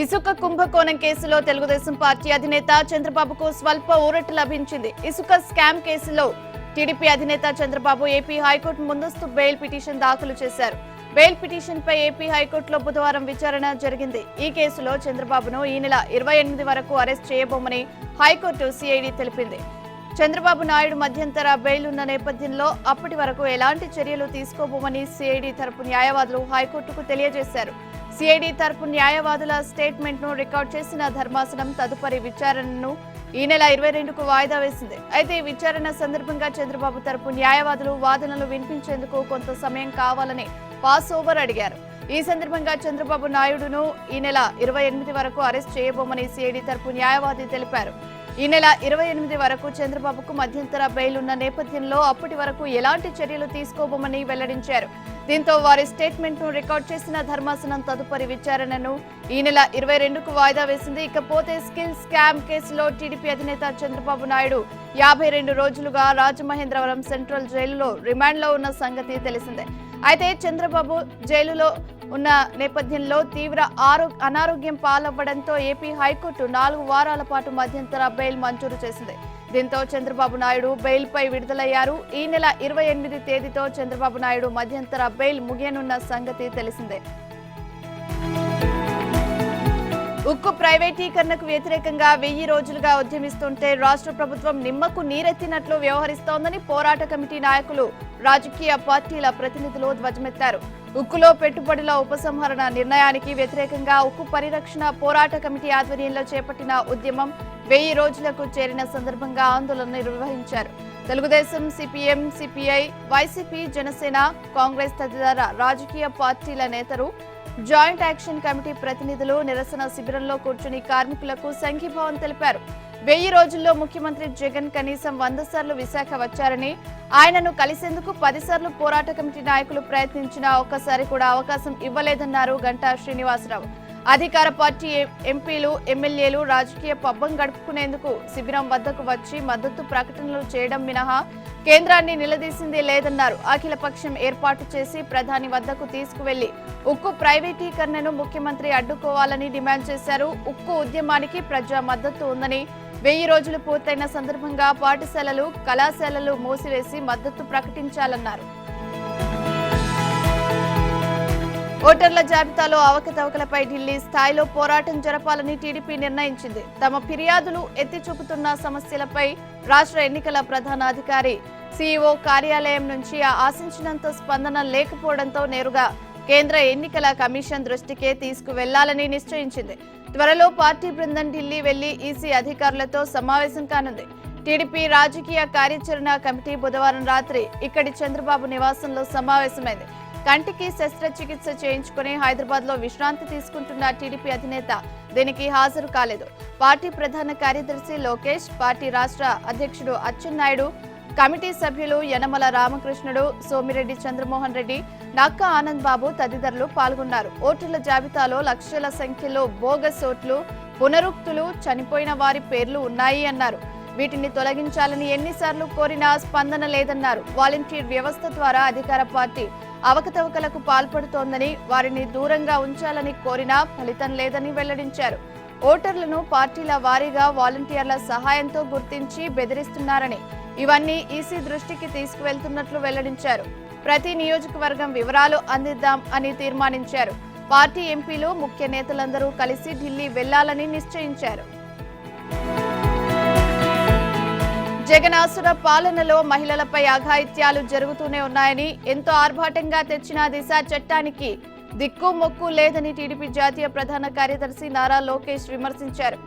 ఇసుక కుంభకోణం కేసులో తెలుగుదేశం పార్టీ అధినేత చంద్రబాబుకు స్వల్ప ఊరట లభించింది. ఇసుక స్కామ్ కేసులో టీడీపీ అధినేత చంద్రబాబు ఏపీ హైకోర్టు ముందస్తు బెయిల్ పిటిషన్ దాఖలు చేశారు. బెయిల్ పిటిషన్ పై ఏపీ హైకోర్టులో బుధవారం విచారణ జరిగింది. ఈ కేసులో చంద్రబాబును ఈ నెల 28 వరకు అరెస్ట్ చేయబోమని హైకోర్టు సిఐడి తెలిపింది. చంద్రబాబు నాయుడు మధ్యంతర బెయిల్ ఉన్న నేపథ్యంలో అప్పటి వరకు ఎలాంటి చర్యలు తీసుకోబోమని సిఐడి తరపు న్యాయవాదులు హైకోర్టుకు తెలియజేశారు. సిఐడి తరపు న్యాయవాదుల స్టేట్మెంట్ ను రికార్డు చేసిన ధర్మాసనం తదుపరి విచారణను ఈ నెల 22కు వాయిదా వేసింది. అయితే ఈ విచారణ సందర్భంగా చంద్రబాబు తరపు న్యాయవాదులు వాదనలు వినిపించేందుకు కొంత సమయం కావాలని పాస్ ఓవర్ అడిగారు. ఈ సందర్భంగా చంద్రబాబు నాయుడును ఈ నెల 28 వరకు అరెస్ట్ చేయబోమని సిఐడి తరపు న్యాయవాది తెలిపారు. ఈ నెల 28 వరకు చంద్రబాబుకు మధ్యంతర బెయిల్ ఉన్న నేపథ్యంలో అప్పటి వరకు ఎలాంటి చర్యలు తీసుకోబోమని వెల్లడించారు. దీంతో వారి స్టేట్మెంట్ ను రికార్డు చేసిన ధర్మాసనం తదుపరి విచారణను ఈ నెల 22కు వాయిదా వేసింది. ఇకపోతే స్కిల్ స్కామ్ కేసులో టీడీపీ అధినేత చంద్రబాబు నాయుడు 52 రోజులుగా రాజమహేంద్రవరం సెంట్రల్ జైలులో రిమాండ్లో ఉన్న సంగతి తెలిసిందే. అయితే చంద్రబాబు జైలులో ఉన్న నేపథ్యంలో తీవ్ర అనారోగ్యం పాలవ్వడంతో ఏపీ హైకోర్టు 4 వారాల పాటు మధ్యంతర బెయిల్ మంజూరు చేసింది. దీంతో చంద్రబాబు నాయుడు బెయిల్ పై విడుదలయ్యారు. ఈ నెల 28 తేదీతో చంద్రబాబు నాయుడు మధ్యంతర బెయిల్ ముగియనున్న సంగతి తెలిసిందే. ఉక్కు ప్రైవేటీకరణకు వ్యతిరేకంగా 1000 రోజులుగా ఉద్యమిస్తుంటే రాష్ట్ర ప్రభుత్వం నిమ్మకు నీరెత్తినట్లు వ్యవహరిస్తోందని పోరాట కమిటీ నాయకులు, రాజకీయ పార్టీల ప్రతినిధులు ధ్వజమెత్తారు. ఉక్కులో పెట్టుబడుల ఉపసంహరణ నిర్ణయానికి వ్యతిరేకంగా ఉక్కు పరిరక్షణ పోరాట కమిటీ ఆధ్వర్యంలో చేపట్టిన ఉద్యమం 1000 రోజులకు చేరిన సందర్భంగా ఆందోళన నిర్వహించారు. Telugu Desam, CPM, CPI, YCP, Janasena, Congress తదితర రాజకీయ పార్టీల నేతలు, జాయింట్ యాక్షన్ కమిటీ ప్రతినిధులు నిరసన శిబిరంలో కూర్చుని కార్మికులకు సంఘీభావం తెలిపారు. 1000 రోజుల్లో ముఖ్యమంత్రి జగన్ కనీసం 100 సార్లు విశాఖ వచ్చారని, ఆయనను కలిసేందుకు 10 సార్లు పోరాట కమిటీ నాయకులు ప్రయత్నించినా ఒక్కసారి కూడా అవకాశం ఇవ్వలేదన్నారు గంటా శ్రీనివాసరావు. అధికార పార్టీ ఎంపీలు, ఎమ్మెల్యేలు రాజకీయ పబ్బం గడుపుకునేందుకు శిబిరం వద్దకు వచ్చి మద్దతు ప్రకటనలు చేయడం మినహా కేంద్రాన్ని నిలదీసింది లేదన్నారు. అఖిలపక్షం ఏర్పాటు చేసి ప్రధాని వద్దకు తీసుకువెళ్లి ఉక్కు ప్రైవేటీకరణను ముఖ్యమంత్రి అడ్డుకోవాలని డిమాండ్ చేశారు. ఉక్కు ఉద్యమానికి ప్రజా మద్దతు ఉందని, 1000 రోజులు పూర్తయిన సందర్భంగా పాఠశాలలు, కళాశాలలు మూసివేసి మద్దతు ప్రకటించాలన్నారు. ఓటర్ల జాబితాలో అవకతవకలపై ఢిల్లీ స్థాయిలో పోరాటం జరపాలని టీడీపీ నిర్ణయించింది. తమ ఫిర్యాదులు ఎత్తి చూపుతున్న సమస్యలపై రాష్ట్ర ఎన్నికల ప్రధానాధికారి సీఈఓ కార్యాలయం నుంచి ఆశించినంత స్పందన లేకపోవడంతో నేరుగా కేంద్ర ఎన్నికల కమిషన్ దృష్టికే తీసుకువెళ్లాలని నిశ్చయించింది. త్వరలో పార్టీ బృందం ఢిల్లీ వెళ్లి ఈసీ అధికారులతో సమావేశం కానుంది. టీడీపీ రాజకీయ కార్యాచరణ కమిటీ బుధవారం రాత్రి ఇక్కడి చంద్రబాబు నివాసంలో సమావేశమైంది. కంటికి శస్త్రచికిత్స చేయించుకుని హైదరాబాద్ లో విశ్రాంతి తీసుకుంటున్న టీడీపీ అధినేత దీనికి హాజరు కాలేదు. పార్టీ ప్రధాన కార్యదర్శి లోకేష్, పార్టీ రాష్ట్ర అధ్యక్షుడు అచ్చెన్నాయుడు, కమిటీ సభ్యులు యనమల రామకృష్ణుడు, సోమిరెడ్డి చంద్రమోహన్ రెడ్డి, నక్కా ఆనంద్ బాబు తదితరులు పాల్గొన్నారు. ఓటర్ల జాబితాలో లక్షల సంఖ్యలో బోగస్ ఓట్లు, పునరుక్తులు, చనిపోయిన వారి పేర్లు ఉన్నాయి అన్నారు. వీటిని తొలగించాలని ఎన్నిసార్లు కోరినా స్పందన లేదన్నారు. వాలంటీర్ వ్యవస్థ ద్వారా అధికార పార్టీ అవకతవకలకు పాల్పడుతోందని, వారిని దూరంగా ఉంచాలని కోరినా ఫలితం లేదని వెల్లడించారు. ఓటర్లను పార్టీల వారీగా వాలంటీర్ల సహాయంతో గుర్తించి బెదిరిస్తున్నారని, ఇవన్నీ ఈసీ దృష్టికి తీసుకువెళ్తున్నట్లు వెల్లడించారు. ప్రతి నియోజకవర్గం వివరాలు అందిద్దాం అని తీర్మానించారు. పార్టీ ఎంపీలు, ముఖ్య నేతలందరూ కలిసి ఢిల్లీ వెళ్లాలని నిశ్చయించారు. జగనాసుర పాలనలో మహిళలపై అఘాయిత్యాలు జరుగుతూనే ఉన్నాయని, ఎంతో ఆర్భాటంగా తెచ్చిన దిశ చట్టానికి దిక్కు మొక్కు లేదని టీడీపీ జాతీయ ప్రధాన కార్యదర్శి నారా లోకేష్ విమర్శించారు.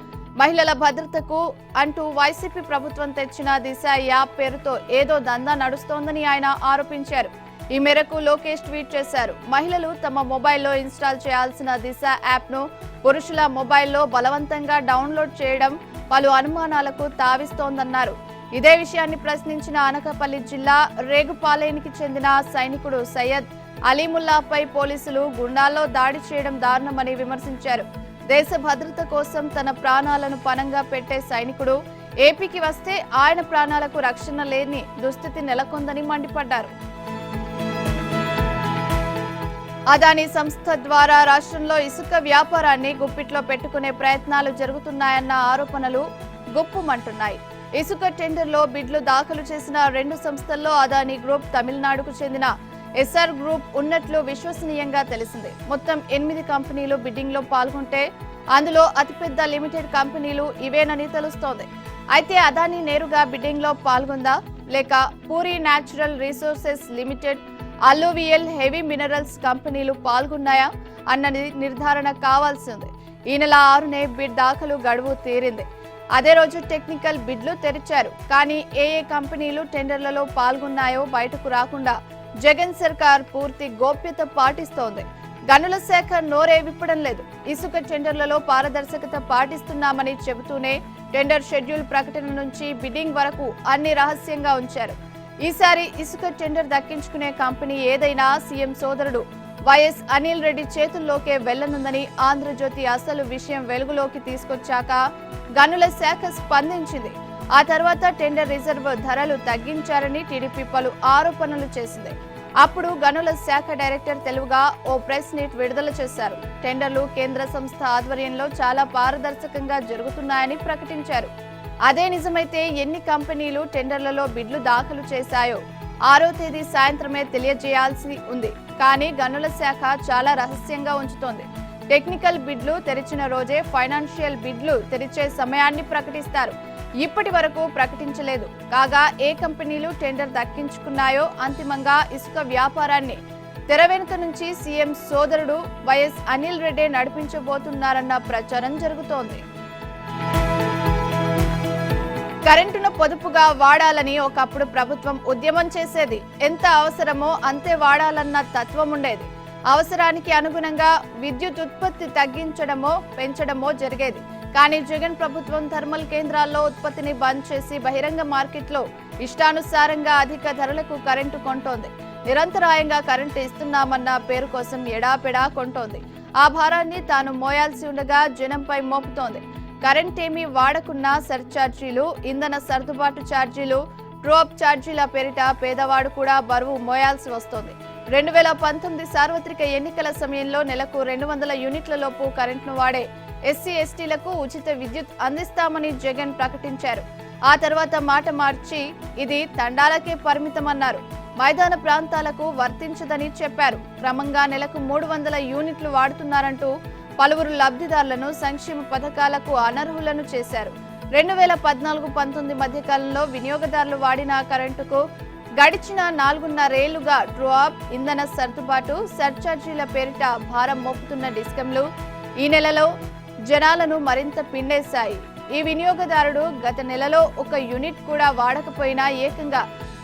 మహిళల భద్రతకు అంటూ వైసీపీ ప్రభుత్వం తెచ్చిన దిశ యాప్ పేరుతో ఏదో దందా నడుస్తోందని ఆయన ఆరోపించారు. ఈ మేరకు లోకేష్ ట్వీట్ చేశారు. మహిళలు తమ మొబైల్లో ఇన్స్టాల్ చేయాల్సిన దిశ యాప్ను పురుషుల మొబైల్లో బలవంతంగా డౌన్లోడ్ చేయడం పలు అనుమానాలకు తావిస్తోందన్నారు. ఇదే విషయాన్ని ప్రశ్నించిన అనకాపల్లి జిల్లా రేగుపాలెనికి చెందిన సైనికుడు సయ్యద్ అలీముల్లాపై పోలీసులు గుండాల్లో దాడి చేయడం దారుణమని విమర్శించారు. దేశ భద్రత కోసం తన ప్రాణాలను పణంగా పెట్టే సైనికుడు ఏపీకి వస్తే ఆయన ప్రాణాలకు రక్షణ లేని దుస్థితి నెలకొందని మండిపడ్డారు. అదానీ సంస్థ ద్వారా రాష్ట్రంలో ఇసుక వ్యాపారాన్ని గుప్పిట్లో పెట్టుకునే ప్రయత్నాలు జరుగుతున్నాయన్న ఆరోపణలు గుప్పుమంటున్నాయి. ఇసుక టెండర్లో బిడ్లు దాఖలు చేసిన 2 సంస్థల్లో అదానీ గ్రూప్, తమిళనాడుకు చెందిన ఎస్ఆర్ గ్రూప్ ఉన్నట్లు విశ్వసనీయంగా తెలిసింది. మొత్తం 8 కంపెనీలు బిడ్డింగ్ లో పాల్గొంటే అందులో అతిపెద్ద లిమిటెడ్ కంపెనీలు ఇవేనని తెలుస్తోంది. అయితే అదానీ నేరుగా బిడ్డింగ్ లో పాల్గొందా, లేక Puri natural resources limited, alluvial heavy minerals కంపెనీలు పాల్గొన్నాయా అన్నది నిర్ధారణ కావాల్సి ఉంది. ఈ నెల 6నే బిడ్ దాఖలు గడువు తీరింది. అదే రోజు టెక్నికల్ బిడ్లు తెరిచారు. కానీ ఏ కంపెనీలు టెండర్లలో పాల్గొన్నాయో బయటకు రాకుండా జగన్ సర్కార్ పూర్తి గోప్యత పాటిస్తోంది. గనుల శాఖ నోరే విప్పడం లేదు. ఇసుక టెండర్లలో పారదర్శకత పాటిస్తున్నామని చెబుతూనే టెండర్ షెడ్యూల్ ప్రకటన నుంచి బిడ్డింగ్ వరకు అన్ని రహస్యంగా ఉంచారు. ఈసారి ఇసుక టెండర్ దక్కించుకునే కంపెనీ ఏదైనా సీఎం సోదరుడు వైఎస్ అనిల్ రెడ్డి చేతుల్లోకే వెళ్లనుందని ఆంధ్రజ్యోతి అసలు విషయం వెలుగులోకి తీసుకొచ్చాక గనుల శాఖ స్పందించింది. ఆ తర్వాత టెండర్ రిజర్వ్ ధరలు తగ్గించారని టీడీపీ పలు ఆరోపణలు చేసింది. అప్పుడు గనుల శాఖ డైరెక్టర్ తెలుగుగా ఓ ప్రెస్ మీట్ విడుదల చేశారు. టెండర్లు కేంద్ర సంస్థ ఆధ్వర్యంలో చాలా పారదర్శకంగా జరుగుతున్నాయని ప్రకటించారు. అదే నిజమైతే ఎన్ని కంపెనీలు టెండర్లలో బిడ్లు దాఖలు చేశాయో 6వ తేదీ సాయంత్రమే తెలియజేయాల్సి ఉంది. కానీ గనుల శాఖ చాలా రహస్యంగా ఉంచుతోంది. టెక్నికల్ బిడ్లు తెరిచిన రోజే ఫైనాన్షియల్ బిడ్లు తెరిచే సమయాన్ని ప్రకటిస్తారు. ఇప్పటి వరకు ప్రకటించలేదు. కాగా ఏ కంపెనీలు టెండర్ దక్కించుకున్నాయో అంతిమంగా ఇసుక వ్యాపారాన్ని తెర వెనుక నుంచి సీఎం సోదరుడు వైఎస్ అనిల్ రెడ్డి నడిపించబోతున్నారన్న ప్రచారం జరుగుతోంది. కరెంటును పొదుపుగా వాడాలని ఒకప్పుడు ప్రభుత్వం ఉద్యమం చేసేది. ఎంత అవసరమో అంతే వాడాలన్న తత్వం ఉండేది. అవసరానికి అనుగుణంగా విద్యుత్ ఉత్పత్తి తగ్గించడమో పెంచడమో జరిగేది. కానీ జగన్ ప్రభుత్వం థర్మల్ కేంద్రాల్లో ఉత్పత్తిని బంద్ చేసి బహిరంగ మార్కెట్లో ఇష్టానుసారంగా అధిక ధరలకు కరెంటు కొంటోంది. నిరంతరాయంగా కరెంటు ఇస్తున్నామన్న పేరు కోసం ఎడాపెడా కొంటోంది. ఆ భారాన్ని తాను మోయాల్సి ఉండగా జనంపై మోపుతోంది. కరెంట్ ఏమీ వాడకున్నా సర్ఛార్జీలు, ఇంధన సర్దుబాటు ఛార్జీలు, ట్రోప్ ఛార్జీల పేరిట పేదవాడు కూడా బరువు మోయాల్సి వస్తోంది. 2019 సార్వత్రిక ఎన్నికల సమయంలో నెలకు 200 యూనిట్ల లోపు కరెంట్ను వాడే ఎస్సీ ఎస్టీలకు ఉచిత విద్యుత్ అందిస్తామని జగన్ ప్రకటించారు. ఆ తర్వాత మాట మార్చి ఇది తండాలకే పరిమితమన్నారు. మైదాన ప్రాంతాలకు వర్తించదని చెప్పారు. క్రమంగా నెలకు 300 యూనిట్లు వాడుతున్నారంటూ పలువురు లబ్ధిదారులను సంక్షేమ పథకాలకు అనర్హులను చేశారు. 2014-19 మధ్యకాలంలో వినియోగదారులు వాడిన కరెంటుకు గడిచిన 4.5 ఏళ్లుగా డ్రాప్, ఇంధన సర్దుబాటు, సర్ఛార్జీల పేరిట భారం మోపుతున్న డిస్కంలు ఈ నెలలో జనాలను మరింత పిండేశాయి. ఈ వినియోగదారుడు గత నెలలో 1 యూనిట్ కూడా వాడకపోయినా ఏకంగా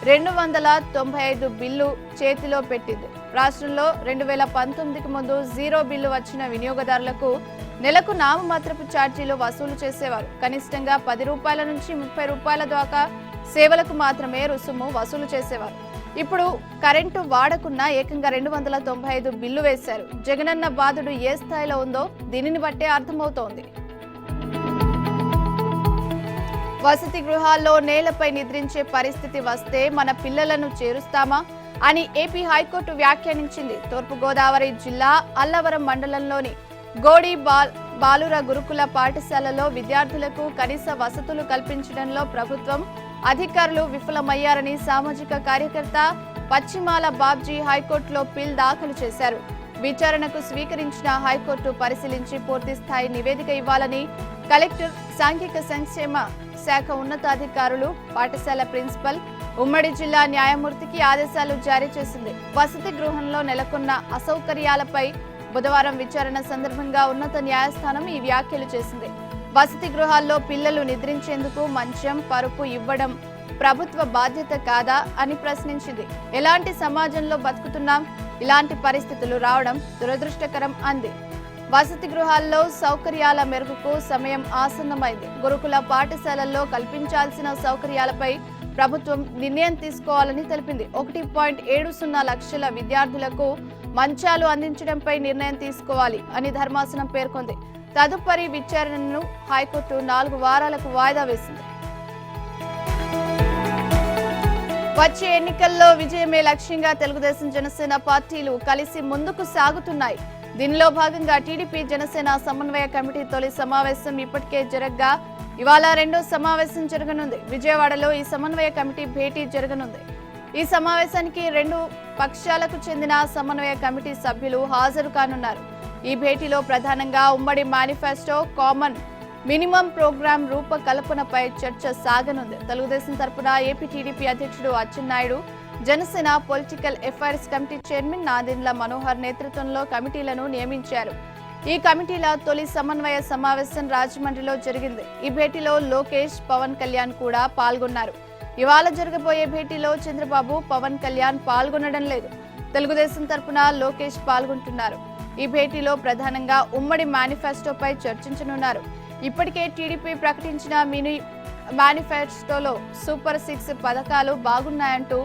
295 బిల్లు చేతిలో పెట్టింది. రాష్ట్రంలో 2019కి ముందు 0 బిల్లు వచ్చిన వినియోగదారులకు నెలకు నామమాత్రపు ఛార్జీలు వసూలు చేసేవారు. కనిష్టంగా 10 రూపాయల నుంచి 30 రూపాయల దాకా సేవలకు మాత్రమే రుసుము వసూలు చేసేవారు. ఇప్పుడు కరెంటు వాడకున్నా ఏకంగా 295 బిల్లు వేశారు. జగనన్న బాధుడు ఏ స్థాయిలో ఉందో దీనిని బట్టే అర్థమవుతోంది. వసతి గృహాల్లో నేలపై నిద్రించే పరిస్థితి వస్తే మన పిల్లలను చేరుస్తామా అని ఏపీ హైకోర్టు వ్యాఖ్యానించింది. తూర్పుగోదావరి జిల్లా అల్లవరం మండలంలోని గోడి బాలుర గురుకుల పాఠశాలలో విద్యార్థులకు కనీస వసతులు కల్పించడంలో ప్రభుత్వం అధికారులు విఫలమయ్యారని సామాజిక కార్యకర్త పశ్చిమాల బాబ్జీ హైకోర్టులో పిల్ దాఖలు చేశారు. విచారణకు స్వీకరించిన హైకోర్టు పరిశీలించి పూర్తి స్థాయి నివేదిక ఇవ్వాలని కలెక్టర్, సాంఘిక సంక్షేమ శాఖ ఉన్నతాధికారులు, పాఠశాల ప్రిన్సిపల్, ఉమ్మడి జిల్లా న్యాయమూర్తికి ఆదేశాలు జారీ చేసింది. వసతి గృహంలో నెలకొన్న అసౌకర్యాలపై బుధవారం విచారణ సందర్భంగా ఉన్నత న్యాయస్థానం ఈ వ్యాఖ్యలు చేసింది. వసతి గృహాల్లో పిల్లలు నిద్రించేందుకు మంచం, పరుపు ఇవ్వడం ప్రభుత్వ బాధ్యత కాదా అని ప్రశ్నించింది. ఎలాంటి సమాజంలో బతుకుతున్నాం? ఇలాంటి పరిస్థితులు రావడం దురదృష్టకరం అంది. వసతి గృహాల్లో సౌకర్యాల మెరుగుకు సమయం ఆసన్నమైంది. గురుకుల పాఠశాలల్లో కల్పించాల్సిన సౌకర్యాలపై ప్రభుత్వం నిర్ణయం తీసుకోవాలని తెలిపింది. 1.70 లక్షల విద్యార్థులకు మంచాలు అందించడంపై నిర్ణయం తీసుకోవాలి అని ధర్మాసనం పేర్కొంది. తదుపరి విచారణను హైకోర్టు 4 వారాలకు వాయిదా వేసింది. వచ్చే ఎన్నికల్లో విజయమే లక్ష్యంగా తెలుగుదేశం జనసేన పార్టీలు కలిసి ముందుకు సాగుతున్నాయి. దీనిలో భాగంగా టీడీపీ జనసేన సమన్వయ కమిటీ తొలి సమావేశం ఇప్పటికే జరగ్గా ఇవాళ రెండో సమావేశం జరగనుంది. విజయవాడలో ఈ సమన్వయ కమిటీ భేటీ జరగనుంది. ఈ సమావేశానికి రెండు పక్షాలకు చెందిన సమన్వయ కమిటీ సభ్యులు హాజరు కానున్నారు. ఈ భేటీలో ప్రధానంగా ఉమ్మడి మేనిఫెస్టో, కామన్ మినిమం ప్రోగ్రాం రూపకల్పనపై చర్చ సాగనుంది. తెలుగుదేశం తరపున ఏపీ టీడీపీ అధ్యక్షుడు Atchannaidu, Janasena political affairs committee chairman Nadendla Manohar నేతృత్వంలో కమిటీలను నియమించారు. ఈ కమిటీల తొలి సమన్వయ సమావేశం రాజమండ్రిలో జరిగింది. ఈ భేటీలో లోకేష్, పవన్ కళ్యాణ్ కూడా పాల్గొన్నారు. ఇవాళ జరగబోయే భేటీలో చంద్రబాబు, పవన్ కళ్యాణ్ పాల్గొనడం లేదు. తెలుగుదేశం తరపున లోకేష్ పాల్గొంటున్నారు. ఈ భేటీలో ప్రధానంగా ఉమ్మడి మేనిఫెస్టోపై చర్చించనున్నారు. ఇప్పటికే టీడీపీ ప్రకటించిన మినీ మేనిఫెస్టోలో సూపర్ 6 పథకాలు బాగున్నాయంటూ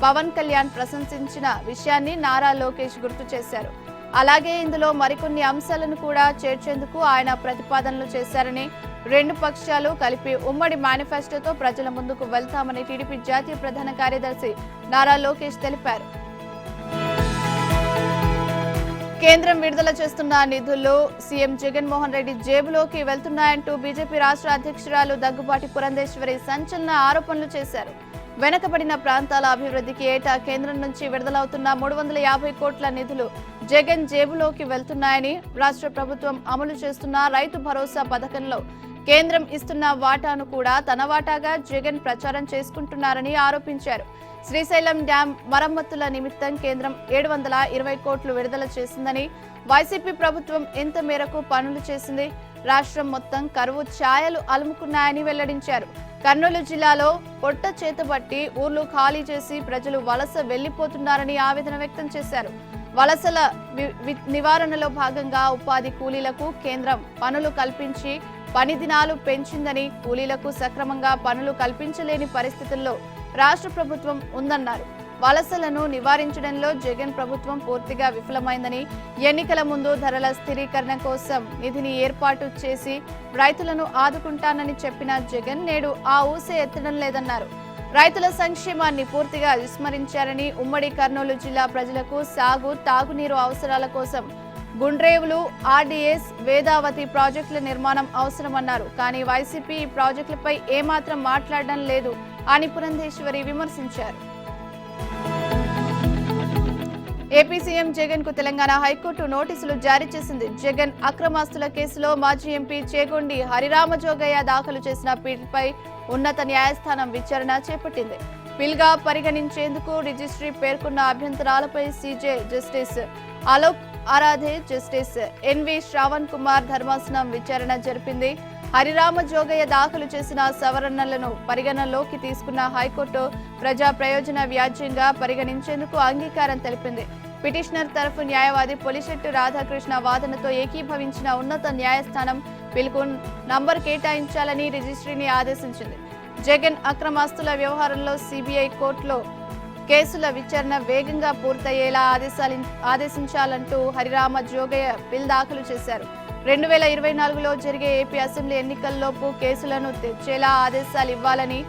పవన్ కళ్యాణ్ ప్రశంసించిన విషయాన్ని నారా లోకేష్ గుర్తు చేశారు. అలాగే ఇందులో మరికొన్ని అంశాలను కూడా చేర్చేందుకు ఆయన ప్రతిపాదనలు చేశారని, రెండు పక్షాలు కలిపి ఉమ్మడి మేనిఫెస్టోతో ప్రజల ముందుకు వెళ్తామని టీడీపీ జాతీయ ప్రధాన కార్యదర్శి నారా లోకేష్ తెలిపారు. కేంద్రం విడుదల చేస్తున్న నిధులు సీఎం జగన్మోహన్ రెడ్డి జేబులోకి వెళ్తున్నాయంటూ బీజేపీ రాష్ట్ర అధ్యక్షురాలు దగ్గుబాటి పురంధేశ్వరి సంచలన ఆరోపణలు చేశారు. వెనుకబడిన ప్రాంతాల అభివృద్ధికి ఏటా కేంద్రం నుంచి విడుదలవుతున్న 350 కోట్ల నిధులు జగన్ జేబులోకి వెళ్తున్నాయని, రాష్ట్ర ప్రభుత్వం అమలు చేస్తున్న రైతు భరోసా పథకంలో కేంద్రం ఇస్తున్న వాటాను కూడా తన వాటాగా జగన్ ప్రచారం చేసుకుంటున్నారని ఆరోపించారు. శ్రీశైలం డ్యాం మరమ్మతుల నిమిత్తం కేంద్రం 720 కోట్లు విడుదల చేసిందని, వైసీపీ ప్రభుత్వం ఎంత మేరకు పనులు చేసింది, రాష్ట్రం మొత్తం కరువు ఛాయలు అలుముకున్నాయని వెల్లడించారు. కర్నూలు జిల్లాలో పొట్ట చేతబట్టి ఊర్లు ఖాళీ చేసి ప్రజలు వలస వెళ్లిపోతున్నారని ఆవేదన వ్యక్తం చేశారు. వలసల నివారణలో భాగంగా ఉపాధి కూలీలకు కేంద్రం పనులు కల్పించి పని దినాలు పెంచిందని, కూలీలకు సక్రమంగా పనులు కల్పించలేని పరిస్థితుల్లో రాష్ట్ర ప్రభుత్వం ఉందన్నారు. వలసలను నివారించడంలో జగన్ ప్రభుత్వం పూర్తిగా విఫలమైందని, ఎన్నికల ముందు ధరల స్థిరీకరణ కోసం నిధిని ఏర్పాటు చేసి రైతులను ఆదుకుంటానని చెప్పిన జగన్ నేడు ఆ ఊసే ఎత్తడం లేదన్నారు. రైతుల సంక్షేమాన్ని పూర్తిగా విస్మరించారని, ఉమ్మడి కర్నూలు జిల్లా ప్రజలకు సాగు, తాగునీరు అవసరాల కోసం గుండ్రేవులు, ఆర్డీఎస్, వేదావతి ప్రాజెక్టుల నిర్మాణం అవసరమన్నారు. కానీ వైసీపీ ఈ ప్రాజెక్టులపై ఏమాత్రం మాట్లాడడం లేదు అని పురంధేశ్వరి విమర్శించారు. ఏపీ సీఎం జగన్ కు తెలంగాణ హైకోర్టు నోటీసులు జారీ చేసింది. జగన్ అక్రమాస్తుల కేసులో మాజీ ఎంపీ చేగొండి హరిరామజోగయ్య దాఖలు చేసిన పిల్పై ఉన్నత న్యాయస్థానం విచారణ చేపట్టింది. పిల్గా పరిగణించేందుకు రిజిస్ట్రీ పేర్కొన్న అభ్యంతరాలపై CJ justice Alok Aradhe, justice NV Shravan Kumar ధర్మాసనం విచారణ జరిపింది. హరిరామజోగయ్య దాఖలు చేసిన సవరణలను పరిగణనలోకి తీసుకున్న హైకోర్టు ప్రజా ప్రయోజన వ్యాజ్యంగా పరిగణించేందుకు అంగీకారం తెలిపింది. పిటిషనర్ తరఫు న్యాయవాది పొలిశెట్టి రాధాకృష్ణ వాదనతో ఏకీభవించిన ఉన్నత న్యాయస్థానం పిల్కు నంబర్ కేటాయించాలని రిజిస్ట్రీని ఆదేశించింది. జగన్ అక్రమాస్తుల వ్యవహారంలో సిబిఐ కోర్టులో కేసుల విచారణ వేగంగా పూర్తయ్యేలా ఆదేశించాలంటూ హరిరామజోగయ్య బిల్ దాఖలు చేశారు. 2024లో జరిగే ఏపీ అసెంబ్లీ ఎన్నికల్లోపు కేసులను తెచ్చేలా ఆదేశాలు ఇవ్వాలని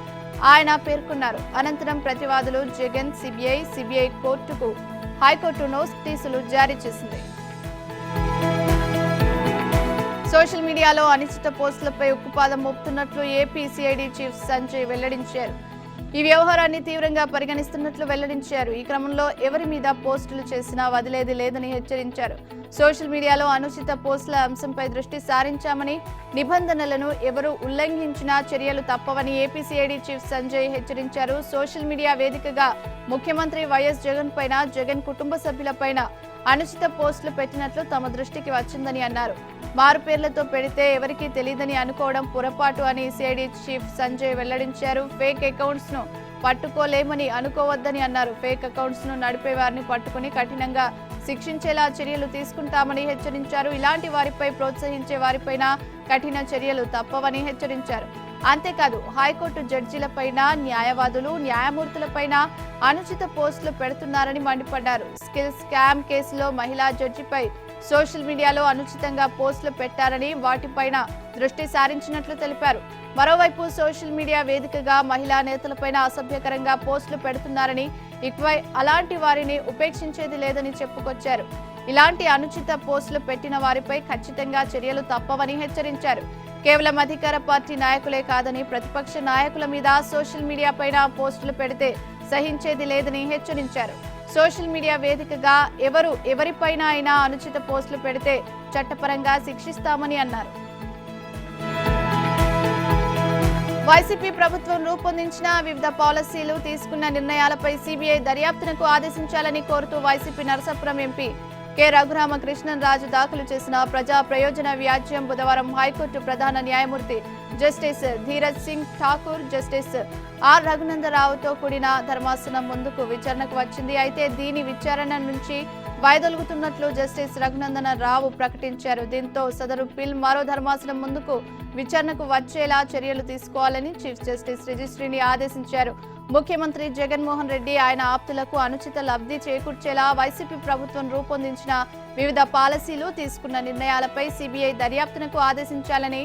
ఆయన పేర్కొన్నారు. అనంతరం ప్రతివాదులు జగన్, సిబిఐ కోర్టుకు హైకోర్టు నోటీసులు జారీ చేసింది. సోషల్ మీడియాలో అనిశ్చిత పోస్టులపై ఉక్కుపాదం మోపుతున్నట్లు ఏపీ సిఐడి చీఫ్ సంజయ్ వెల్లడించారు. ఈ వ్యవహారాన్ని తీవ్రంగా పరిగణిస్తున్నట్లు వెల్లడించారు. ఈ క్రమంలో ఎవరి మీద పోస్టులు చేసినా వదిలేది లేదని హెచ్చరించారు. సోషల్ మీడియాలో అనుచిత పోస్టుల అంశంపై దృష్టి సారించామని, నిబంధనలను ఎవరు ఉల్లంఘించినా చర్యలు తప్పవని ఏపీ సిఐడి చీఫ్ సంజయ్ హెచ్చరించారు. సోషల్ మీడియా వేదికగా ముఖ్యమంత్రి వైఎస్ జగన్ పైన, జగన్ కుటుంబ సభ్యులపైన అనుచిత పోస్టులు పెట్టినట్లు తమ దృష్టికి వచ్చిందని అన్నారు. మారు పేర్లతో పెడితే ఎవరికీ తెలియదని అనుకోవడం పొరపాటు అని సిఐడి చీఫ్ సంజయ్ వెల్లడించారు. ఫేక్ అకౌంట్స్ ను పట్టుకోలేమని అనుకోవద్దని అన్నారు. ఫేక్ అకౌంట్స్ ను నడిపే వారిని పట్టుకుని కఠినంగా శిక్షించేలా చర్యలు తీసుకుంటామని హెచ్చరించారు. ఇలాంటి వారిపై ప్రోత్సహించే వారిపైన కఠిన చర్యలు తప్పవని హెచ్చరించారు. అంతేకాదు హైకోర్టు జడ్జీలపైన, న్యాయవాదులు, న్యాయమూర్తులపైన అనుచిత పోస్టులు పెడుతున్నారని మండిపడ్డారు. స్కిల్ స్కామ్ కేసులో మహిళా జడ్జిపై సోషల్ మీడియాలో అనుచితంగా పోస్టులు పెట్టారని వాటిపైన దృష్టి సారించినట్లు తెలిపారు. మరోవైపు సోషల్ మీడియా వేదికగా మహిళా నేతలపైన అసభ్యకరంగా పోస్టులు పెడుతున్నారని, ఇకపై అలాంటి వారిని ఉపేక్షించేది లేదని చెప్పుకొచ్చారు. ఇలాంటి అనుచిత పోస్టులు పెట్టిన వారిపై ఖచ్చితంగా చర్యలు తప్పవని హెచ్చరించారు. కేవలం అధికార పార్టీ నాయకులే కాదని ప్రతిపక్ష నాయకుల మీద సోషల్ మీడియా పైన పోస్టులు పెడితే సహించేది లేదని హెచ్చరించారు. సోషల్ మీడియా వేదికగా ఎవరిపైన అయినా అనుచిత పోస్టులు పెడితే చట్టపరంగా శిక్షిస్తామని అన్నారు. వైసీపీ ప్రభుత్వం రూపొందించిన వివిధ పాలసీలు, తీసుకున్న నిర్ణయాలపై సిబిఐ దర్యాప్తునకు ఆదేశించాలని కోరుతూ YCP Narasapuram MP K Raghuramakrishnaraju దాఖలు చేసిన ప్రజా ప్రయోజన వ్యాజ్యం బుధవారం హైకోర్టు ప్రధాన న్యాయమూర్తి justice Dhiraj Singh Thakur, justice R రఘునందరావుతో కూడిన ధర్మాసనం ముందుకు విచారణకు వచ్చింది. అయితే దీని విచారణ నుంచి వైదొలుగుతున్నట్లు జస్టిస్ రఘునందనరావు ప్రకటించారు. దీంతో సదరు పిల్ మరో ధర్మాసనం ముందుకు విచారణకు వచ్చేలా చర్యలు తీసుకోవాలని చీఫ్ జస్టిస్ రిజిస్ట్రీని ఆదేశించారు. ముఖ్యమంత్రి జగన్మోహన్ రెడ్డి, ఆయన ఆప్తులకు అనుచిత లబ్ధి చేకూర్చేలా వైసీపీ ప్రభుత్వం రూపొందించిన వివిధ పాలసీలు, తీసుకున్న నిర్ణయాలపై సిబిఐ దర్యాప్తునకు ఆదేశించాలని,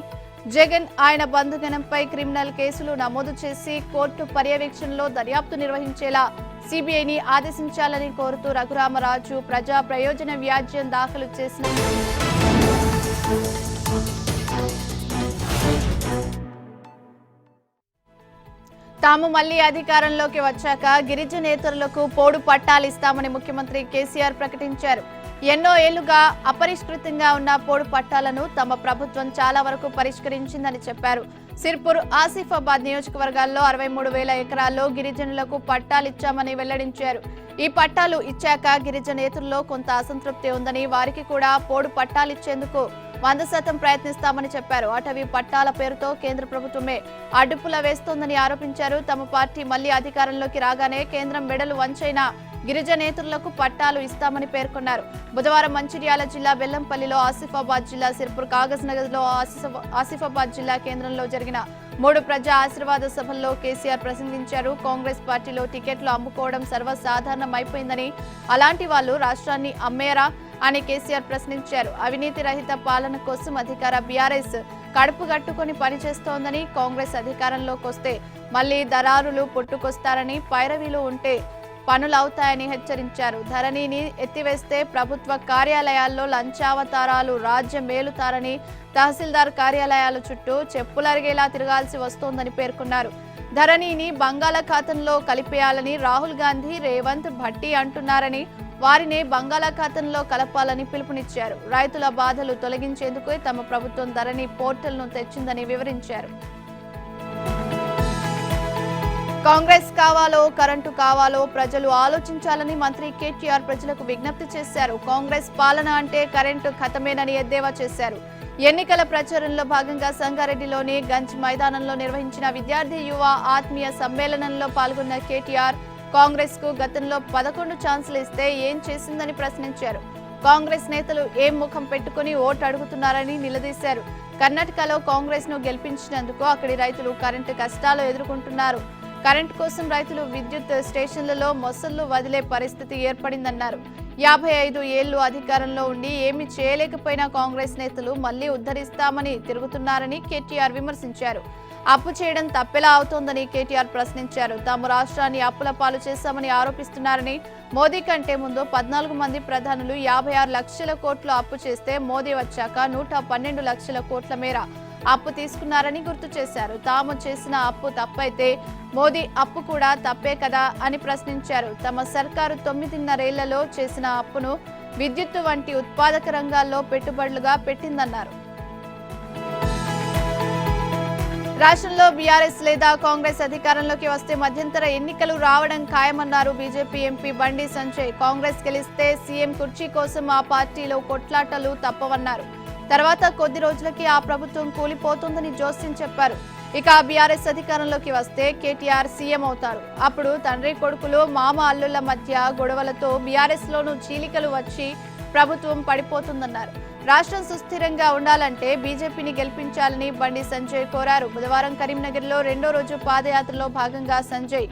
జగన్, ఆయన బంధుగణంపై క్రిమినల్ కేసులు నమోదు చేసి కోర్టు పర్యవేక్షణలో దర్యాప్తు నిర్వహించేలా సిబిఐని ఆదేశించాలని కోరుతూ రఘురామరాజు ప్రజా ప్రయోజన వ్యాజ్యం దాఖలు చేసిన తాము మళ్లీ అధికారంలోకి వచ్చాక గిరిజనేతరులకు పోడు పట్టాలు ఇస్తామని ముఖ్యమంత్రి కేసీఆర్ ప్రకటించారు. ఎన్నో ఏళ్లుగా అపరిష్కృతంగా ఉన్న పోడు పట్టాలను తమ ప్రభుత్వం చాలా వరకు పరిష్కరించిందని చెప్పారు. సిర్పూర్, ఆసిఫాబాద్ నియోజకవర్గాల్లో 63,000 ఎకరాల్లో గిరిజనులకు పట్టాలిచ్చామని వెల్లడించారు. ఈ పట్టాలు ఇచ్చాక గిరిజనేతరుల్లో కొంత అసంతృప్తి ఉందని, వారికి కూడా పోడు పట్టాలిచ్చేందుకు 100% ప్రయత్నిస్తామని చెప్పారు. అటవీ పట్టాల పేరుతో కేంద్ర ప్రభుత్వమే అడ్డుపుల వేస్తోందని ఆరోపించారు. తమ పార్టీ మళ్లీ అధికారంలోకి రాగానే కేంద్రం మెడలు వంచైన గిరిజనేతరులకు పట్టాలు ఇస్తామని పేర్కొన్నారు. బుధవారం మంచిర్యాల జిల్లా బెల్లంపల్లిలో, ఆసిఫాబాద్ జిల్లా సిర్పూర్ కాగజ్ నగర్ లో, ఆసిఫాబాద్ జిల్లా కేంద్రంలో జరిగిన 3 ప్రజా ఆశీర్వాద సభల్లో కేసీఆర్ ప్రసంగించారు. కాంగ్రెస్ పార్టీలో టికెట్లు అమ్ముకోవడం సర్వసాధారణమైపోయిందని, అలాంటి వాళ్ళు రాష్ట్రాన్ని అమ్మేరా అని కేసీఆర్ ప్రశ్నించారు. అవినీతి రహిత పాలన కోసం అధికార బీఆర్ఎస్ కడుపు గట్టుకుని పనిచేస్తోందని, కాంగ్రెస్ అధికారంలోకి వస్తే మళ్లీ దళారులు పుట్టుకొస్తారని, పైరవీలు ఉంటే పనులవుతాయని హెచ్చరించారు. ధరణిని ఎత్తివేస్తే ప్రభుత్వ కార్యాలయాల్లో లంచావతారాలు రాజ్యం మేలుతారని, తహసీల్దార్ కార్యాలయాల చుట్టూ చెప్పులరిగేలా తిరగాల్సి వస్తోందని పేర్కొన్నారు. ధరణిని బంగాళాఖాతంలో కలిపేయాలని రాహుల్ గాంధీ, రేవంత్, భట్టి అంటున్నారని, వారిని బంగాళాఖాతంలో కలపాలని పిలుపునిచ్చారు. రైతుల బాధలు తొలగించేందుకు తమ ప్రభుత్వం ధరణి పోర్టల్ను తెచ్చిందని వివరించారు. కాంగ్రెస్ కావాలో, కరెంటు కావాలో ప్రజలు ఆలోచించాలని మంత్రి కేటీఆర్ ప్రజలకు విజ్ఞప్తి చేశారు. కాంగ్రెస్ పాలన అంటే కరెంటు ఖతమేనని ఎద్దేవా చేశారు. ఎన్నికల ప్రచారంలో భాగంగా సంగారెడ్డిలోని గంజ్ మైదానంలో నిర్వహించిన విద్యార్థి యువ ఆత్మీయ సమ్మేళనంలో పాల్గొన్న కేటీఆర్, కాంగ్రెస్ కు గతంలో 11 ఛాన్సులు ఇస్తే ఏం చేసిందని ప్రశ్నించారు. కాంగ్రెస్ నేతలు ఏం ముఖం పెట్టుకుని ఓటు అడుగుతున్నారని నిలదీశారు. కర్ణాటకలో కాంగ్రెస్ ను గెలిపించినందుకు అక్కడి రైతులు కరెంటు కష్టాలు ఎదుర్కొంటున్నారు. కరెంటు కోసం రైతులు విద్యుత్ స్టేషన్లలో మొసళ్లు వదిలే పరిస్థితి ఏర్పడిందన్నారు. 55 ఏళ్లు అధికారంలో ఉండి ఏమీ చేయలేకపోయిన కాంగ్రెస్ నేతలు మళ్లీ ఉద్ధరిస్తామని తిరుగుతున్నారని కేటీఆర్ విమర్శించారు. అప్పు చేయడం తప్పెలా అవుతోందని కేటీఆర్ ప్రశ్నించారు. తాము రాష్ట్రాన్ని అప్పుల పాలు చేశామని ఆరోపిస్తున్నారని, మోదీ కంటే ముందు 14 మంది ప్రధానులు 56 లక్షల కోట్లు అప్పు చేస్తే మోదీ వచ్చాక 112 లక్షల కోట్ల మేర అప్పు తీసుకున్నారని గుర్తు చేశారు. తాము చేసిన అప్పు తప్పైతే మోదీ అప్పు కూడా తప్పే కదా అని ప్రశ్నించారు. తమ సర్కారు 9.5 ఏళ్లలో చేసిన అప్పును విద్యుత్తు వంటి ఉత్పాదక రంగాల్లో పెట్టుబడులుగా పెట్టిందన్నారు. రాష్ట్రంలో బీఆర్ఎస్ లేదా కాంగ్రెస్ అధికారంలోకి వస్తే మధ్యంతర ఎన్నికలు రావడం ఖాయమన్నారు బీజేపీ ఎంపీ బండి సంజయ్. కాంగ్రెస్ గెలిస్తే సీఎం కుర్చీ కోసం ఆ పార్టీలో కొట్లాటలు తప్పవన్నారు. తర్వాత కొద్ది రోజులకి ఆ ప్రభుత్వం కూలిపోతుందని జోస్యం చెప్పారు. ఇక బీఆర్ఎస్ అధికారంలోకి వస్తే కేటీఆర్ సీఎం అవుతారు. అప్పుడు తండ్రి కొడుకులు, మామ అల్లుల మధ్య గొడవలతో బీఆర్ఎస్ లోనూ చీలికలు వచ్చి ప్రభుత్వం పడిపోతుందన్నారు. రాష్ట్రం సుస్థిరంగా ఉండాలంటే బీజేపీని గెలిపించాలని బండి సంజయ్ కోరారు. బుధవారం కరీంనగర్లో 2వ రోజు పాదయాత్రలో భాగంగా సంజయ్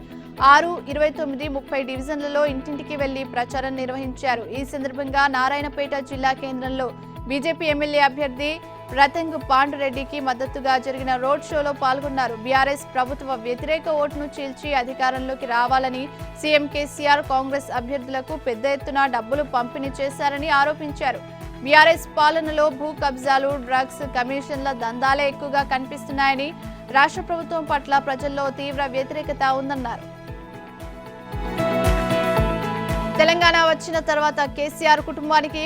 6, 29, 30 డివిజన్లలో ఇంటింటికి వెళ్లి ప్రచారం నిర్వహించారు. ఈ సందర్భంగా నారాయణపేట జిల్లా కేంద్రంలో బీజేపీ ఎమ్మెల్యే అభ్యర్థి రతంగ్ పాండురెడ్డికి మద్దతుగా జరిగిన రోడ్ షోలో పాల్గొన్నారు. బీఆర్ఎస్ ప్రభుత్వ వ్యతిరేక ఓటును చీల్చి అధికారంలోకి రావాలని సీఎం కేసీఆర్ కాంగ్రెస్ అభ్యర్థులకు పెద్ద ఎత్తున డబ్బులు పంపిణీ చేశారని ఆరోపించారు. బీఆర్ఎస్ పాలనలో భూ కబ్జాలు, డ్రగ్స్, కమిషన్ల దందాలే ఎక్కువగా కనిపిస్తున్నాయని, రాష్ట్ర ప్రభుత్వం పట్ల ప్రజల్లో తీవ్ర వ్యతిరేకత ఉందన్నారు. తెలంగాణ వచ్చిన తర్వాత కేసీఆర్ కుటుంబానికి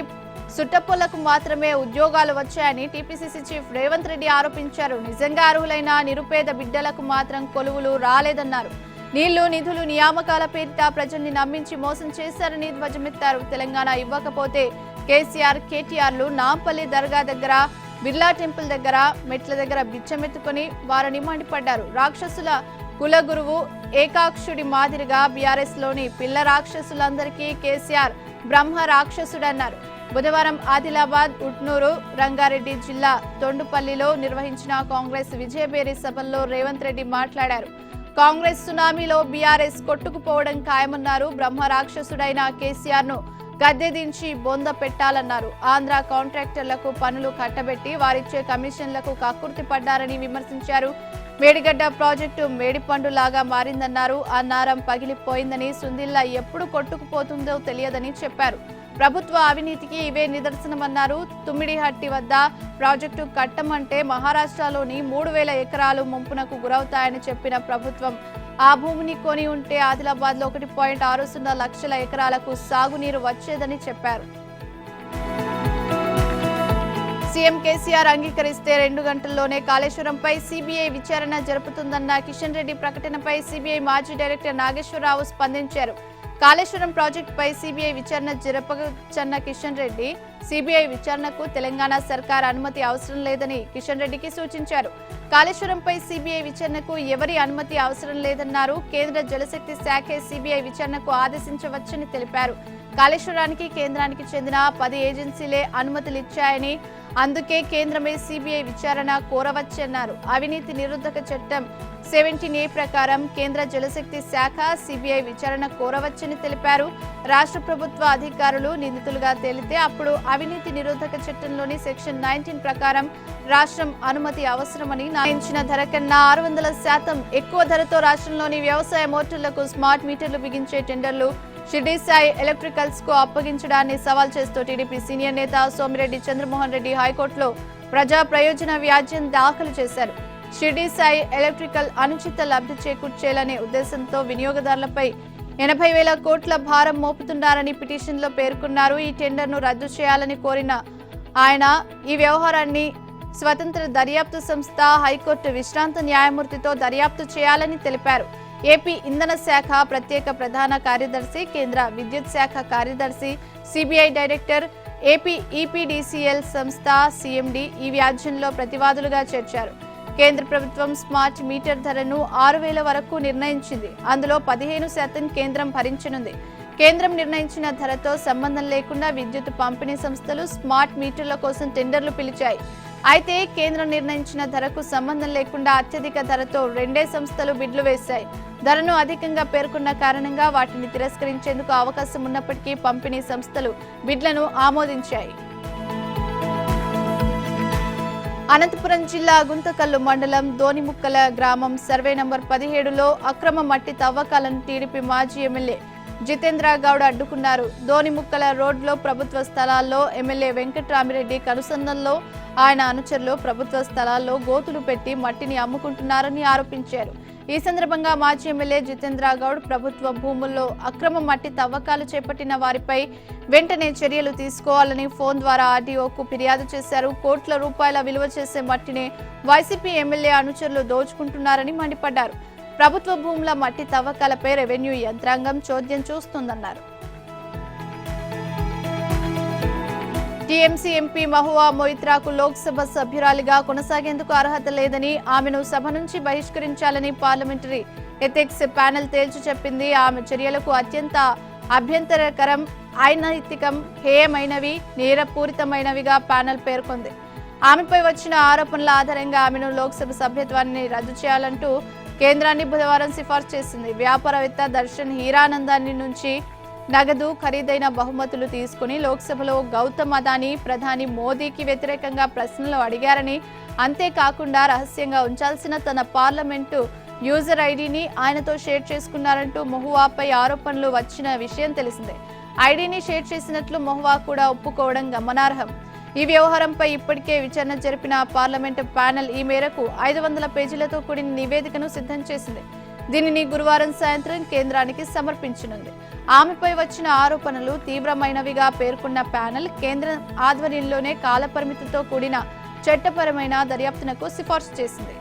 సుట్టపొల్లకు మాత్రమే ఉద్యోగాలు వచ్చాయని టీపీసీసీ చీఫ్ రేవంత్ రెడ్డి ఆరోపించారు. నిజంగా అర్హులైన నిరుపేద బిడ్డలకు మాత్రం కొలువులు రాలేదన్నారు. నీళ్లు, నిధులు, నియామకాల పేరిట ప్రజల్ని నమ్మించి మోసం చేశారని ధ్వజమెత్తారు. తెలంగాణ ఇవ్వకపోతే కేసీఆర్, కేటీఆర్లు నాంపల్లి దర్గా దగ్గర, బిర్లా టెంపుల్ దగ్గర, మెట్ల దగ్గర బిచ్చమెత్తుకుని వారిని మండిపడ్డారు. రాక్షసుల కుల గురువు ఏకాక్షుడి మాదిరిగా బీఆర్ఎస్ లోని పిల్ల రాక్షసులందరికీ కేసీఆర్ బ్రహ్మ రాక్షసుడన్నారు. బుధవారం ఆదిలాబాద్, ఉట్నూరు, రంగారెడ్డి జిల్లా తొండుపల్లిలో నిర్వహించిన కాంగ్రెస్ విజయబేరి సభల్లో రేవంత్ రెడ్డి మాట్లాడారు. కాంగ్రెస్ సునామీలో బీఆర్ఎస్ కొట్టుకుపోవడం ఖాయమన్నారు. బ్రహ్మ రాక్షసుడైన కేసీఆర్ ను గద్దె దించి బొంద పెట్టాలన్నారు. ఆంధ్ర కాంట్రాక్టర్లకు పనులు కట్టబెట్టి వారిచ్చే కమిషన్లకు కక్కుర్తి పడ్డారని విమర్శించారు. మేడిగడ్డ ప్రాజెక్టు మేడిపండు లాగా మారిందన్నారు. ఆ నారం పగిలిపోయిందని, సుందిల్లా ఎప్పుడు కొట్టుకుపోతుందో తెలియదని చెప్పారు. ప్రభుత్వ అవినీతికి ఇవే నిదర్శనమన్నారు. తుమ్మిడిహట్టి వద్ద ప్రాజెక్టు కట్టమంటే మహారాష్ట్రలోని 3,000 ఎకరాలు ముంపునకు గురవుతాయని చెప్పిన ప్రభుత్వం ఆ భూమిని కొని ఉంటే ఆదిలాబాద్ లో 1.60 లక్షల ఎకరాలకు సాగునీరు వచ్చేదని చెప్పారు. సీఎం కేసీఆర్ అంగీకరిస్తే 2 గంటల్లోనే కాళేశ్వరంపై సీబీఐ విచారణ జరుపుతుందన్న కిషన్ రెడ్డి ప్రకటనపై సీబీఐ మాజీ డైరెక్టర్ నాగేశ్వరరావు స్పందించారు. కాళేశ్వరం ప్రాజెక్టుపై సీబీఐ విచారణ జరపవచ్చన్న కిషన్ రెడ్డి, సీబీఐ విచారణకు తెలంగాణ సర్కార్ అనుమతి అవసరం లేదని కిషన్ రెడ్డికి సూచించారు. కాళేశ్వరంపై సీబీఐ విచారణకు ఎవరి అనుమతి అవసరం లేదన్నారు. కేంద్ర జలశక్తి శాఖే సీబీఐ విచారణకు ఆదేశించవచ్చని తెలిపారు. కాళేశ్వరానికి కేంద్రానికి చెందిన 10 ఏజెన్సీలే అనుమతులిచ్చాయని, అందుకే కేంద్రమే సీబీఐ విచారణ కోరవచ్చన్నారు. అవినీతి నిరోధక చట్టం 17A ప్రకారం కేంద్ర జలశక్తి శాఖ సీబీఐ విచారణ కోరవచ్చని తెలిపారు. రాష్ట్ర ప్రభుత్వ అధికారులు నిందితులుగా తేలితే అప్పుడు అవినీతి నిరోధక చట్టంలోని సెక్షన్ 19 ప్రకారం రాష్ట్రం అనుమతి అవసరమని, నిర్ణయించిన ధర కన్నా 600% ఎక్కువ ధరతో రాష్ట్రంలోని వ్యవసాయ మోటార్లకు స్మార్ట్ మీటర్లు బిగించే టెండర్లు షిర్డీ సాయి ఎలక్ట్రికల్స్ కు అప్పగించడాన్ని సవాల్ చేస్తూ టీడీపీ సీనియర్ నేత సోమిరెడ్డి చంద్రమోహన్ రెడ్డి హైకోర్టులో ప్రజా ప్రయోజన వ్యాజ్యం దాఖలు చేశారు. షిర్డీ సాయి ఎలక్ట్రికల్ అనుచిత లబ్ధి చేకూర్చేయాలనే ఉద్దేశంతో వినియోగదారులపై 80,000 కోట్ల భారం మోపుతున్నారని పిటిషన్లో పేర్కొన్నారు. ఈ టెండర్ను రద్దు చేయాలని కోరిన ఆయన ఈ వ్యవహారాన్ని స్వతంత్ర దర్యాప్తు సంస్థ హైకోర్టు విశ్రాంత న్యాయమూర్తితో దర్యాప్తు చేయాలని తెలిపారు. ఏపీ ఇంధన శాఖ ప్రత్యేక ప్రధాన కార్యదర్శి, కేంద్ర విద్యుత్ శాఖ కార్యదర్శి, సీబీఐ డైరెక్టర్, ఏపీ ఈపీడీసీఎల్ సంస్థ సీఎండీ ఈ వ్యాజ్యంలో ప్రతివాదులుగా చేర్చారు. కేంద్ర ప్రభుత్వం స్మార్ట్ మీటర్ ధరను 6,000 వరకు నిర్ణయించింది. అందులో 15% కేంద్రం భరించనుంది. కేంద్రం నిర్ణయించిన ధరతో సంబంధం లేకుండా విద్యుత్ పంపిణీ సంస్థలు స్మార్ట్ మీటర్ల కోసం టెండర్లు పిలిచాయి. అయితే కేంద్రం నిర్ణయించిన ధరకు సంబంధం లేకుండా అత్యధిక ధరతో 2 సంస్థలు బిడ్లు వేశాయి. ధరను అధికంగా పేర్కొన్న కారణంగా వాటిని తిరస్కరించేందుకు అవకాశం ఉన్నప్పటికీ పంపిణీ సంస్థలు బిడ్లను ఆమోదించాయి. అనంతపురం జిల్లా గుంతకల్లు మండలం దోనిముక్కల గ్రామం సర్వే నంబర్ 17లో అక్రమ మట్టి తవ్వకాలను టీడీపీ మాజీ ఎమ్మెల్యే జితేంద్ర గౌడ్ అడ్డుకున్నారు. దోనిముక్కల రోడ్లో ప్రభుత్వ స్థలాల్లో ఎమ్మెల్యే వెంకట్రామిరెడ్డి కనుసన్నల్లో ఆయన అనుచరులు ప్రభుత్వ స్థలాల్లో గోతులు పెట్టి మట్టిని అమ్ముకుంటున్నారని ఆరోపించారు. ఈ సందర్భంగా మాజీ ఎమ్మెల్యే జితేంద్ర గౌడ్ ప్రభుత్వ భూముల్లో అక్రమ మట్టి తవ్వకాలు చేపట్టిన వారిపై వెంటనే చర్యలు తీసుకోవాలని ఫోన్ ద్వారా ఆర్డీఓకు ఫిర్యాదు చేశారు. కోట్ల రూపాయల విలువ చేసే మట్టిని వైసీపీ ఎమ్మెల్యే అనుచరులు దోచుకుంటున్నారని మండిపడ్డారు. ప్రభుత్వ భూముల మట్టి తవ్వకాలపై రెవెన్యూ యంత్రాంగం చోద్యం చూస్తుందన్నారు. టీఎంసీ ఎంపీ మహువా మొయిత్రాకు లోక్సభ సభ్యురాలిగా కొనసాగేందుకు అర్హత లేదని, ఆమెను సభ నుంచి బహిష్కరించాలని పార్లమెంటరీ ఎథిక్స్ ప్యానెల్ తేల్చి చెప్పింది. ఆమె చర్యలకు అత్యంత అభ్యంతరకరం, అనైతికం, హేయమైనవి, నేరపూరితమైనవిగా ప్యానెల్ పేర్కొంది. ఆమెపై వచ్చిన ఆరోపణల ఆధారంగా ఆమెను లోక్సభ సభ్యత్వాన్ని రద్దు చేయాలంటూ కేంద్రాన్ని బుధవారం సిఫార్సు చేసింది. వ్యాపారవేత్త దర్శన్ హీరానందాన్ని నుంచి నగదు, ఖరీదైన బహుమతులు తీసుకుని లోక్సభలో గౌతమ్ అదానీ ప్రధాని మోదీకి వ్యతిరేకంగా ప్రశ్నలు అడిగారని, అంతేకాకుండా రహస్యంగా ఉంచాల్సిన తన పార్లమెంటు యూజర్ ఐడిని ఆయనతో షేర్ చేసుకున్నారంటూ మహువాపై ఆరోపణలు వచ్చిన విషయం తెలిసిందే. ఐడిని షేర్ చేసినట్లు మహువా కూడా ఒప్పుకోవడం గమనార్హం. ఈ వ్యవహారంపై ఇప్పటికే విచారణ జరిపిన పార్లమెంటు ప్యానెల్ ఈ మేరకు 500 పేజీలతో కూడిన నివేదికను సిద్ధం చేసింది. దీనిని గురువారం సాయంత్రం కేంద్రానికి సమర్పించనుంది. ఆమెపై వచ్చిన ఆరోపణలు తీవ్రమైనవిగా పేర్కొన్న ప్యానెల్ కేంద్రం ఆధ్వర్యంలోనే కాలపరిమితితో కూడిన చట్టపరమైన దర్యాప్తునకు సిఫార్సు చేసింది.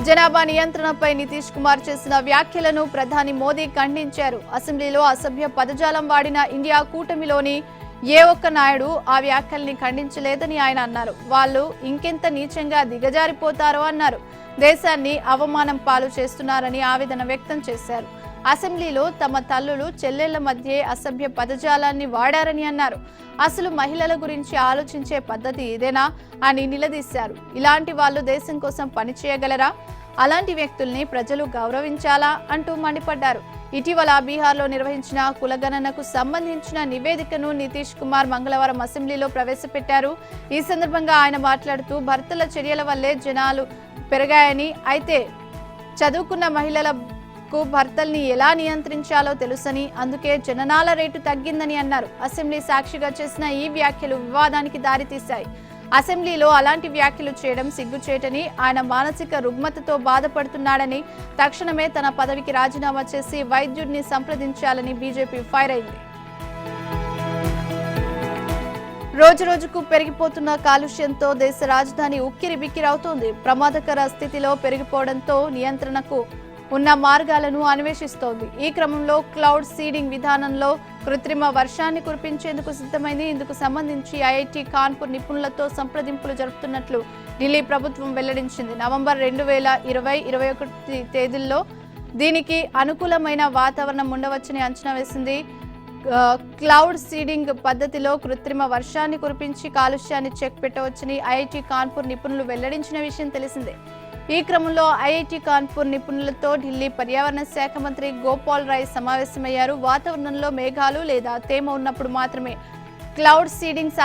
జనాభా నియంత్రణపై నితీష్ కుమార్ చేసిన వ్యాఖ్యలను ప్రధాని మోదీ ఖండించారు. అసెంబ్లీలో అసభ్య పదజాలం వాడిన ఇండియా కూటమిలోని ఏ ఒక్క నాయుడు ఆ వ్యాఖ్యల్ని ఖండించలేదని ఆయన అన్నారు. వాళ్ళు ఇంకెంత నీచంగా దిగజారిపోతారో అన్నారు. దేశాన్ని అవమానం పాలు చేస్తున్నారని ఆవేదన వ్యక్తం చేశారు. అసెంబ్లీలో తమ తల్లులు చెల్లెళ్ల మధ్య అసభ్య పదజాలాన్ని వాడారని అన్నారు. అసలు మహిళల గురించి ఆలోచించే పద్ధతి ఇదేనా అని నిలదీశారు. ఇలాంటి వాళ్ళు దేశం కోసం పనిచేయగలరా? అలాంటి వ్యక్తుల్ని ప్రజలు గౌరవించాలా అంటూ మండిపడ్డారు. ఇటీవల బీహార్లో నిర్వహించిన కులగణనకు సంబంధించిన నివేదికను నితీష్ కుమార్ మంగళవారం అసెంబ్లీలో ప్రవేశపెట్టారు. ఈ సందర్భంగా ఆయన మాట్లాడుతూ భర్తల చర్యల వల్లే జనాలు పెరిగాయని, అయితే చదువుకున్న మహిళలకు భర్తల్ని ఎలా నియంత్రించాలో తెలుసని, అందుకే జననాల రేటు తగ్గిందని అన్నారు. అసెంబ్లీ సాక్షిగా చేసిన ఈ వ్యాఖ్యలు వివాదానికి దారితీశాయి. అసెంబ్లీలో అలాంటి వ్యాఖ్యలు చేయడం సిగ్గుచేటని, ఆయన మానసిక రుగ్మతతో బాధపడుతున్నాడని, తక్షణమే తన పదవికి రాజీనామా చేసి వైద్యుడిని సంప్రదించాలని బీజేపీ ఫైర్ అయింది. రోజురోజుకు పెరిగిపోతున్న కాలుష్యంతో దేశ రాజధాని ఉక్కిరిబిక్కిరవుతోంది. ప్రమాదకర స్థితిలో పెరిగిపోవడంతో నియంత్రణకు ఉన్న మార్గాలను అన్వేషిస్తోంది. ఈ క్రమంలో క్లౌడ్ సీడింగ్ విధానంలో కృత్రిమ వర్షాన్ని కురిపించేందుకు సిద్ధమైంది. ఇందుకు సంబంధించి ఐఐటి కాన్పూర్ నిపుణులతో సంప్రదింపులు జరుపుతున్నట్లు ఢిల్లీ ప్రభుత్వం వెల్లడించింది. నవంబర్ 2020-21 తేదీల్లో దీనికి అనుకూలమైన వాతావరణం ఉండవచ్చని అంచనా వేసింది. క్లౌడ్ సీడింగ్ పద్ధతిలో కృత్రిమ వర్షాన్ని కురిపించి కాలుష్యాన్ని చెక్ పెట్టవచ్చని ఐఐటి కాన్పూర్ నిపుణులు వెల్లడించిన విషయం తెలిసిందే. ఈ క్రమంలో ఐఐటి కాన్పూర్ నిపుణులతో ఢిల్లీ పర్యావరణ శాఖ మంత్రి గోపాల్ రాయ్ సమావేశమయ్యారు. వాతావరణంలో మేఘాలు లేదా తేమ ఉన్నప్పుడు మాత్రమే క్లౌడ్ సీడింగ్